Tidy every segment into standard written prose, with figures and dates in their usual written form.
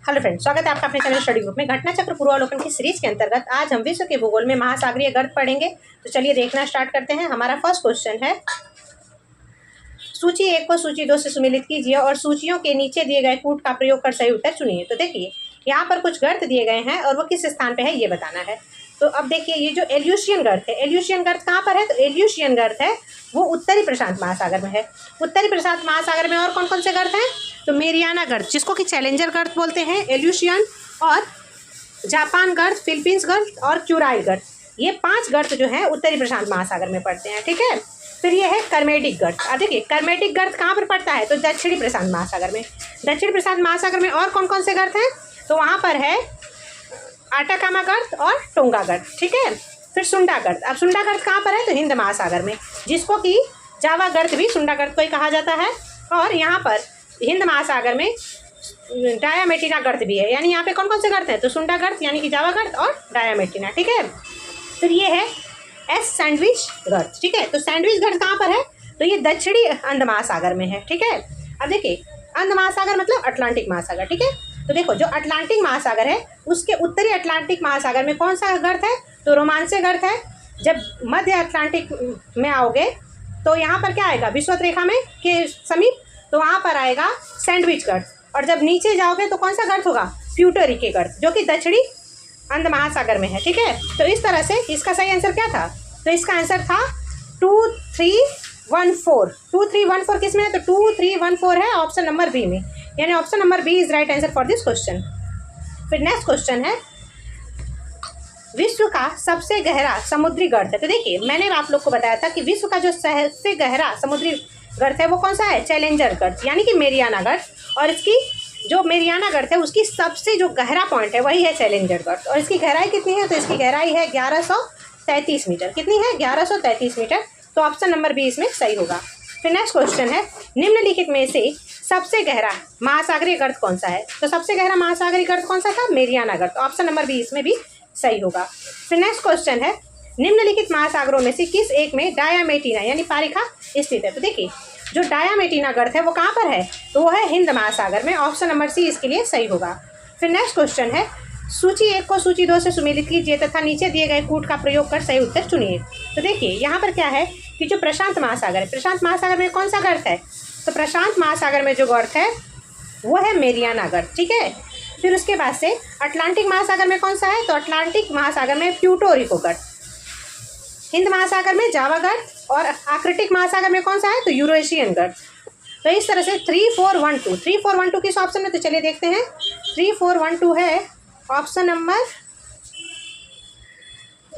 Hello friends, स्वागत है आपका अपने चैनल स्टडी ग्रुप में। घटना चक्र पूर्वावलोकन की सीरीज के अंतर्गत आज हम विश्व के भूगोल में महासागरीय गर्त पढ़ेंगे। तो चलिए देखना स्टार्ट करते हैं। हमारा फर्स्ट क्वेश्चन है, सूची 1 को सूची 2 से सुमेलित कीजिए और सूचियों के नीचे दिए गए कूट का प्रयोग कर सही उत्तर चुनिए। तो देखिए यहाँ पर कुछ गर्त दिए गए हैं और वो किस स्थान पे है ये बताना है। तो अब देखिए ये जो एल्यूशियन गर्त है, एल्यूशियन गर्त कहाँ पर है? तो एल्यूशियन गर्त है वो उत्तरी प्रशांत महासागर में है। उत्तरी प्रशांत महासागर में और कौन कौन से गर्त हैं? तो मेरियाना गर्त, जिसको कि चैलेंजर गर्त बोलते हैं, एल्यूशियन और जापान गर्त, फिलीपींस गर्त और क्यूराइल गर्त, ये 5 गर्त जो है उत्तरी प्रशांत महासागर में पड़ते हैं। ठीक है, फिर ये है कर्मेटिक गर्त। अब देखिए कर्मेटिक गर्त कहाँ पर पड़ता है? तो दक्षिणी प्रशांत महासागर में। दक्षिणी प्रशांत महासागर में और कौन कौन से गर्त हैं? तो वहाँ पर है आटाकामा गर्त और टोंगा गर्त। ठीक है, फिर सुंडा गर्त। अब सुंडा गर्त कहाँ पर है? तो हिंद महासागर में, जिसको कि जावा गर्त भी सुंडा गर्त को ही कहा जाता है। और यहाँ पर हिंद महासागर में डायामेटिना गर्त भी है। यानी यहाँ पे कौन कौन से गर्त हैं? तो सुंडा गर्त यानी कि जावा गर्त और डायामेटिना। ठीक है, फिर ये है एस सैंडविच गर्त। ठीक है, तो सैंडविच गर्त कहाँ पर है? तो ये दक्षिणी अंध महासागर में है। ठीक है, अब देखिए अंध महासागर मतलब अटलांटिक महासागर। ठीक है, तो देखो जो अटलांटिक महासागर है उसके उत्तरी अटलांटिक महासागर में कौन सा गर्त है? तो रोमांसे गर्त है। जब मध्य अटलांटिक में आओगे तो यहाँ पर क्या आएगा? विषुवत रेखा में के समीप, तो वहाँ पर आएगा सैंडविच गर्त। और जब नीचे जाओगे तो कौन सा गर्त होगा? प्यूर्टो रिको गर्त, जो कि दक्षिणी अंध महासागर में है। ठीक है, तो इस तरह से इसका सही आंसर क्या था? तो इसका आंसर था 2314। 2314 किस में है? तो 2314 है ऑप्शन नंबर बी में, यानी option number B is right answer for this question. फिर नेक्स्ट क्वेश्चन है, विश्व का सबसे गहरा समुद्री गर्त है। तो देखिए मैंने आप लोग को बताया था कि विश्व का जो सबसे गहरा समुद्री गर्त है वो कौन सा है? चैलेंजर गर्त, यानी कि मेरियाना गर्त। और इसकी जो मेरियाना गर्त है उसकी सबसे जो गहरा पॉइंट है वही है चैलेंजर गर्त। और इसकी गहराई कितनी है? तो इसकी गहराई है 1133 मीटर। कितनी है? 1133 मीटर। तो ऑप्शन नंबर बी इसमें सही होगा। फिर नेक्स्ट क्वेश्चन है, निम्नलिखित में से सबसे गहरा महासागरीय गर्त कौन सा है? तो सबसे गहरा महासागरीय गर्त कौन सा था? मेरियाना गर्त। ऑप्शन नंबर बी इसमें भी सही होगा। फिर नेक्स्ट क्वेश्चन है, निम्नलिखित महासागरों में से किस एक में डायामेटिना यानी पारिखा स्थित है? तो देखिए जो डायामेटिना गर्त है वो कहाँ पर है? तो वो है हिंद महासागर में। ऑप्शन नंबर सी इसके लिए सही होगा। फिर नेक्स्ट क्वेश्चन है, सूची 1 को सूची 2 से सुमेलित कीजिए तथा नीचे दिए गए कूट का प्रयोग कर सही उत्तर चुनिए। तो देखिए यहाँ पर क्या है कि जो प्रशांत महासागर है, प्रशांत महासागर में कौन सा गर्त है? तो प्रशांत महासागर में जो गर्त है वो है मेरियाना गर्त। ठीक है, फिर उसके बाद से अटलांटिक महासागर में कौन सा है? तो अटलांटिक महासागर में प्यूर्टो रिको गर्त। हिंद महासागर में जावा गर्त। और आर्कटिक महासागर में कौन सा है? तो यूरेशियन गर्त। तो इस तरह से 3412 किस ऑप्शन में? तो चलिए देखते हैं। 3412 है ऑप्शन नंबर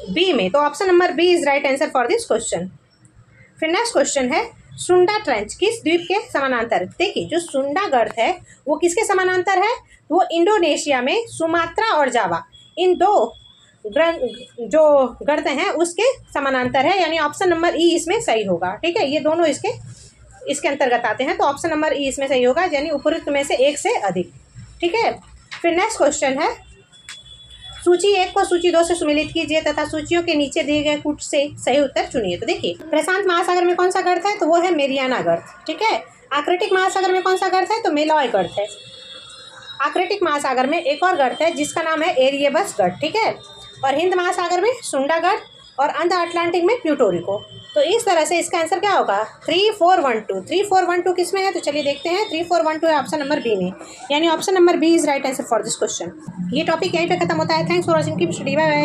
बी में। तो option number B is right answer for this question. फिर नेक्स्ट क्वेश्चन है, सुंडा ट्रेंच किस द्वीप के समानांतर? देखिए जो सुंडा गर्त है वो किसके समानांतर है? वो इंडोनेशिया में सुमात्रा और जावा, इन दो जो गर्त हैं उसके समानांतर है, यानी ऑप्शन नंबर ई इसमें सही होगा। ठीक है, ये दोनों इसके अंतर्गत आते हैं, तो ऑप्शन नंबर ई इसमें सही होगा, यानी उपरोक्त में से एक से अधिक। ठीक है, फिर नेक्स्ट क्वेश्चन है, सूची 1 को सूची 2 से सुमेलित कीजिए तथा सूचियों के नीचे दिए गए कूट से सही उत्तर चुनिए। तो देखिए प्रशांत महासागर में कौन सा गर्त है? तो वो है मेरियाना गर्त। ठीक है, आर्कटिक महासागर में कौन सा गर्त है? तो मेलॉय गर्त है। आर्कटिक महासागर में एक और गर्त है जिसका नाम है एरियबस गर्त। ठीक है, और हिंद महासागर में सुंडा गर्त और अंध अटलांटिक में प्यूर्टो रिको। तो इस तरह से इसका आंसर क्या होगा? 3412 किस में है? तो चलिए देखते हैं। 3412 है ऑप्शन नंबर बी में, यानी option number B is right answer for this question. ये टॉपिक यहीं पे खत्म होता है। Thanks for watching, keep study, bye bye.